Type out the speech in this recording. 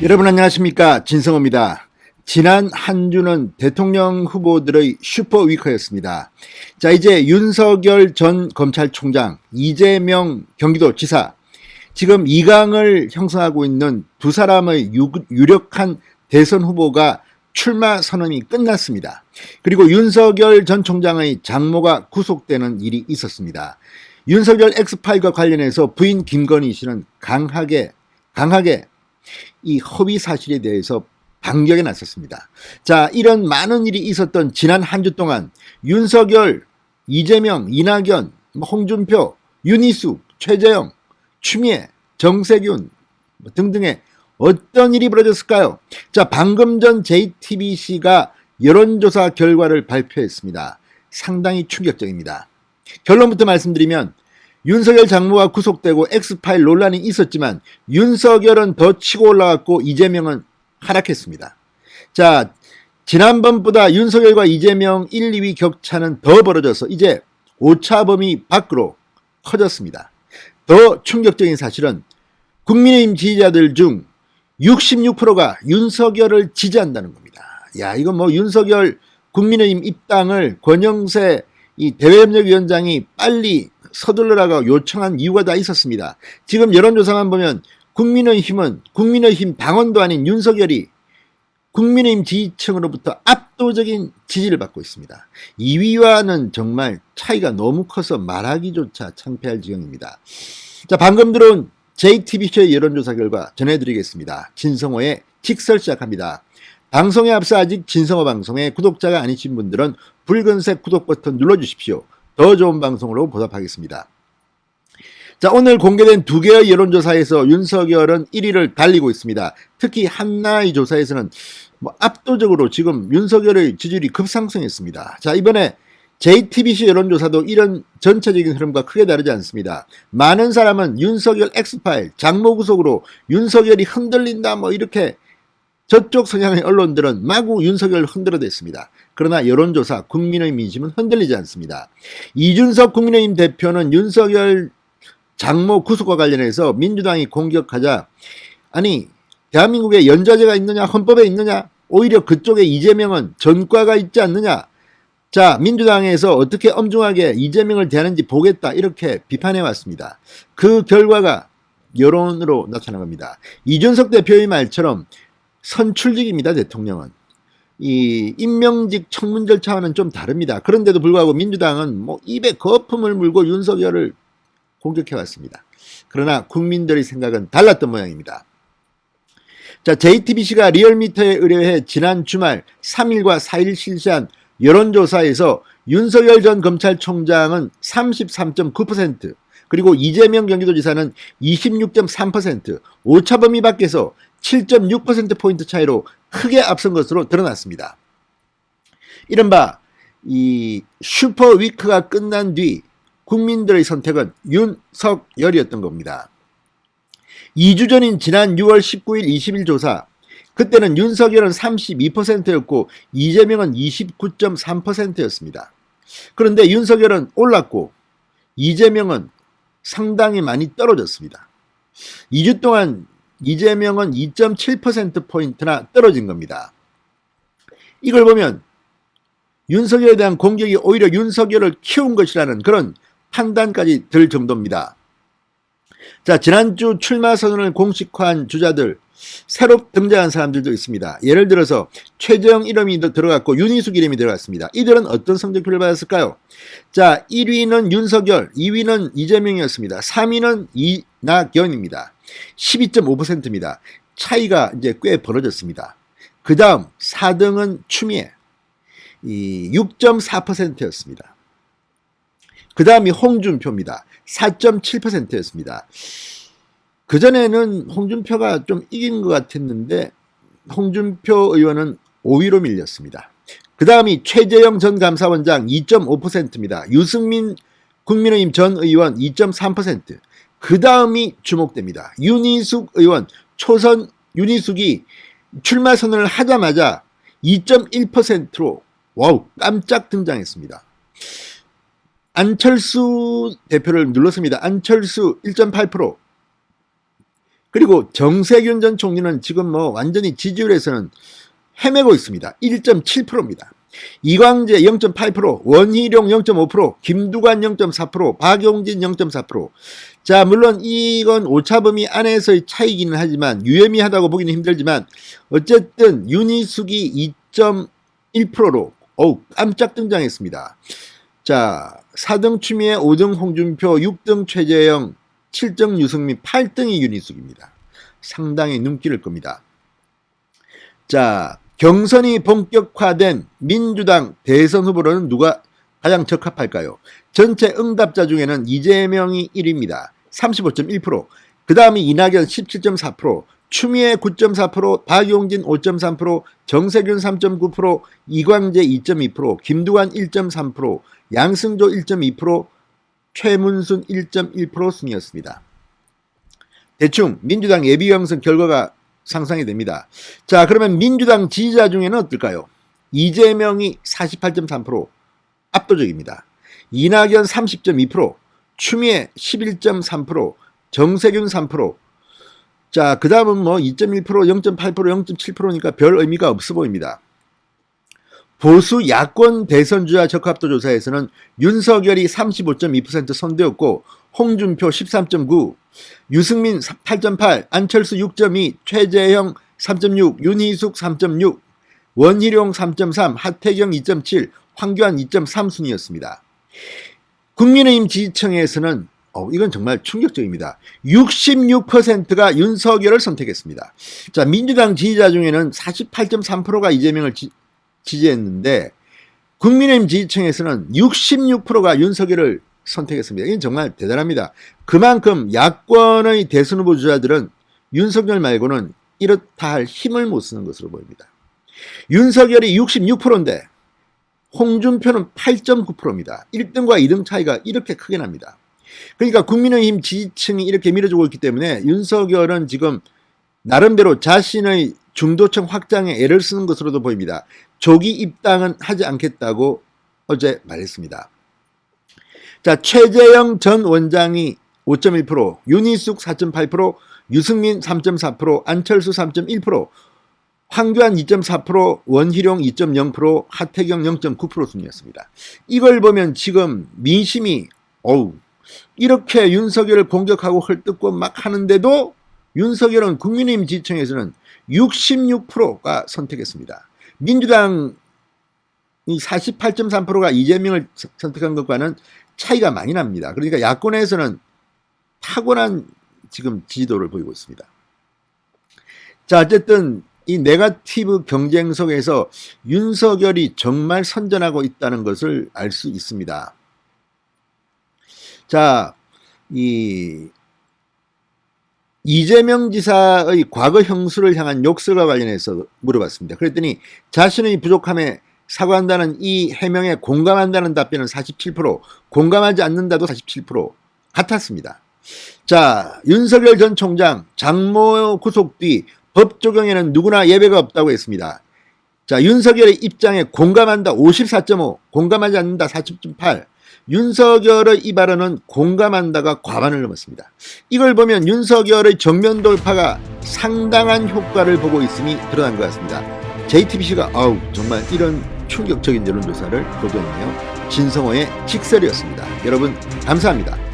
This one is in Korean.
여러분 안녕하십니까, 진성호입니다. 지난 한 주는 대통령 후보들의 슈퍼위크였습니다. 자, 이제 윤석열 전 검찰총장, 이재명 경기도지사, 지금 2강을 형성하고 있는 두 사람의 유력한 대선 후보가 출마 선언이 끝났습니다. 그리고 윤석열 전 총장의 장모가 구속되는 일이 있었습니다. 윤석열 X파일과 관련해서 부인 김건희 씨는 강하게 이 허위 사실에 대해서 반격에 나섰습니다. 자, 이런 많은 일이 있었던 지난 한 주 동안 윤석열, 이재명, 이낙연, 홍준표, 윤희숙, 최재형, 추미애, 정세균 등등의 어떤 일이 벌어졌을까요? 자, 방금 전 JTBC가 여론조사 결과를 발표했습니다. 상당히 충격적입니다. 결론부터 말씀드리면 윤석열 장모가 구속되고 X파일 논란이 있었지만 윤석열은 더 치고 올라갔고 이재명은 하락했습니다. 자, 지난번보다 윤석열과 이재명 1, 2위 격차는 더 벌어져서 이제 오차 범위 밖으로 커졌습니다. 더 충격적인 사실은 국민의힘 지지자들 중 66%가 윤석열을 지지한다는 겁니다. 야, 이건 뭐 윤석열 국민의힘 입당을 권영세 이 대외협력위원장이 빨리 서둘러라고 요청한 이유가 다 있었습니다. 지금 여론조사만 보면 국민의힘 당원도 아닌 윤석열이 국민의힘 지지층으로부터 압도적인 지지를 받고 있습니다. 2위와는 정말 차이가 너무 커서 말하기조차 창피할 지경입니다. 자, 방금 들어온 JTBC의 여론조사 결과 전해드리겠습니다. 진성호의 직설 시작합니다. 방송에 앞서 아직 진성호 방송에 구독자가 아니신 분들은 붉은색 구독 버튼 눌러주십시오. 더 좋은 방송으로 보답하겠습니다. 자, 오늘 공개된 두 개의 여론조사에서 윤석열은 1위를 달리고 있습니다. 특히 한나의 조사에서는 압도적으로 지금 윤석열의 지지율이 급상승했습니다. 자, 이번에 JTBC 여론조사도 이런 전체적인 흐름과 크게 다르지 않습니다. 많은 사람은 윤석열 X파일, 장모 구속으로 윤석열이 흔들린다 이렇게 저쪽 성향의 언론들은 마구 윤석열을 흔들어댔습니다. 그러나 여론조사 국민의힘 민심은 흔들리지 않습니다. 이준석 국민의힘 대표는 윤석열 장모 구속과 관련해서 민주당이 공격하자 아니 대한민국에 연좌제가 있느냐, 헌법에 있느냐, 오히려 그쪽에 이재명은 전과가 있지 않느냐, 자, 민주당에서 어떻게 엄중하게 이재명을 대하는지 보겠다 이렇게 비판해 왔습니다. 그 결과가 여론으로 나타난 겁니다. 이준석 대표의 말처럼 선출직입니다. 대통령은 이 임명직 청문 절차와는 좀 다릅니다. 그런데도 불구하고 민주당은 입에 거품을 물고 윤석열을 공격해 왔습니다. 그러나 국민들의 생각은 달랐던 모양입니다. 자, JTBC가 리얼미터에 의뢰해 지난 주말 3일과 4일 실시한 여론조사에서 윤석열 전 검찰총장은 33.9%, 그리고 이재명 경기도지사는 26.3%, 오차범위 밖에서 7.6%포인트 차이로 크게 앞선 것으로 드러났습니다. 이른바 이 슈퍼위크가 끝난 뒤 국민들의 선택은 윤석열이었던 겁니다. 2주 전인 지난 6월 19일 20일 조사, 그때는 윤석열은 32%였고 이재명은 29.3%였습니다. 그런데 윤석열은 올랐고 이재명은 상당히 많이 떨어졌습니다. 2주 동안 이재명은 2.7%포인트나 떨어진 겁니다. 이걸 보면 윤석열에 대한 공격이 오히려 윤석열을 키운 것이라는 그런 판단까지 들 정도입니다. 자, 지난주 출마 선언을 공식화한 주자들, 새로 등장한 사람들도 있습니다. 예를 들어서 최재형 이름이 들어갔고 윤희숙 이름이 들어갔습니다. 이들은 어떤 성적표를 받았을까요? 자, 1위는 윤석열, 2위는 이재명이었습니다. 3위는 이낙연입니다. 12.5%입니다. 차이가 이제 꽤 벌어졌습니다. 그 다음 4등은 추미애, 6.4%였습니다. 그 다음이 홍준표입니다. 4.7%였습니다. 그전에는 홍준표가 좀 이긴 것 같았는데 홍준표 의원은 5위로 밀렸습니다. 그 다음이 최재형 전 감사원장 2.5%입니다. 유승민 국민의힘 전 의원 2.3%. 그 다음이 주목됩니다. 윤희숙 의원, 초선 윤희숙이 출마 선언을 하자마자 2.1%로 와우, 깜짝 등장했습니다. 안철수 대표를 눌렀습니다. 안철수 1.8%. 그리고 정세균 전 총리는 지금 뭐 완전히 지지율에서는 헤매고 있습니다. 1.7%입니다. 이광재 0.8%, 원희룡 0.5%, 김두관 0.4%, 박용진 0.4%. 자, 물론 이건 오차범위 안에서의 차이기는 하지만 유의미하다고 보기는 힘들지만 어쨌든 윤희숙이 2.1%로 깜짝 등장했습니다. 자, 4등 추미애, 5등 홍준표, 6등 최재형, 7등 유승민, 8등이 윤희숙입니다. 상당히 눈길을 끕니다. 자, 경선이 본격화된 민주당 대선 후보로는 누가 가장 적합할까요? 전체 응답자 중에는 이재명이 1위입니다. 35.1%. 그 다음이 이낙연 17.4%, 추미애 9.4%, 박용진 5.3%, 정세균 3.9%, 이광재 2.2%, 김두관 1.3%, 양승조 1.2%, 최문순 1.1% 순이었습니다. 대충 민주당 예비경선 결과가 상상이 됩니다. 자, 그러면 민주당 지지자 중에는 어떨까요? 이재명이 48.3% 압도적입니다. 이낙연 30.2%, 추미애 11.3%, 정세균 3%. 자, 그 다음은 뭐 2.1%, 0.8%, 0.7%니까 별 의미가 없어 보입니다. 보수 야권 대선주자 적합도 조사에서는 윤석열이 35.2% 선두였고 홍준표 13.9, 유승민 8.8, 안철수 6.2, 최재형 3.6, 윤희숙 3.6, 원희룡 3.3, 하태경 2.7, 황교안 2.3 순이었습니다. 국민의힘 지지층에서는 이건 정말 충격적입니다. 66%가 윤석열을 선택했습니다. 자, 민주당 지지자 중에는 48.3%가 이재명을 지지했는데 국민의힘 지지층에서는 66%가 윤석열을 선택했습니다. 이건 정말 대단합니다. 그만큼 야권의 대선 후보 주자들은 윤석열 말고는 이렇다 할 힘을 못 쓰는 것으로 보입니다. 윤석열이 66%인데 홍준표는 8.9%입니다. 1등과 2등 차이가 이렇게 크게 납니다. 그러니까 국민의힘 지지층이 이렇게 밀어주고 있기 때문에 윤석열은 지금 나름대로 자신의 중도층 확장에 애를 쓰는 것으로도 보입니다. 조기 입당은 하지 않겠다고 어제 말했습니다. 자, 최재형 전 원장이 5.1%, 윤희숙 4.8%, 유승민 3.4%, 안철수 3.1%, 황교안 2.4%, 원희룡 2.0%, 하태경 0.9% 순이었습니다. 이걸 보면 지금 민심이 이렇게 윤석열을 공격하고 헐뜯고 막 하는데도 윤석열은 국민의힘 지지층에서는 66%가 선택했습니다. 민주당이 48.3%가 이재명을 선택한 것과는 차이가 많이 납니다. 그러니까 야권에서는 탁월한 지금 지지도를 보이고 있습니다. 자, 어쨌든 이 네거티브 경쟁 속에서 윤석열이 정말 선전하고 있다는 것을 알 수 있습니다. 자, 이재명 지사의 과거 형수를 향한 욕설과 관련해서 물어봤습니다. 그랬더니 자신의 부족함에 사과한다는 이 해명에 공감한다는 답변은 47%, 공감하지 않는다도 47% 같았습니다. 자, 윤석열 전 총장 장모 구속 뒤 법 적용에는 누구나 예외가 없다고 했습니다. 자, 윤석열의 입장에 공감한다 54.5, 공감하지 않는다 40.8, 윤석열의 이 발언은 공감한다가 과반을 넘었습니다. 이걸 보면 윤석열의 정면 돌파가 상당한 효과를 보고 있음이 드러난 것 같습니다. JTBC가 정말 이런 충격적인 여론조사를 보도했네요. 진성호의 직설이었습니다. 여러분 감사합니다.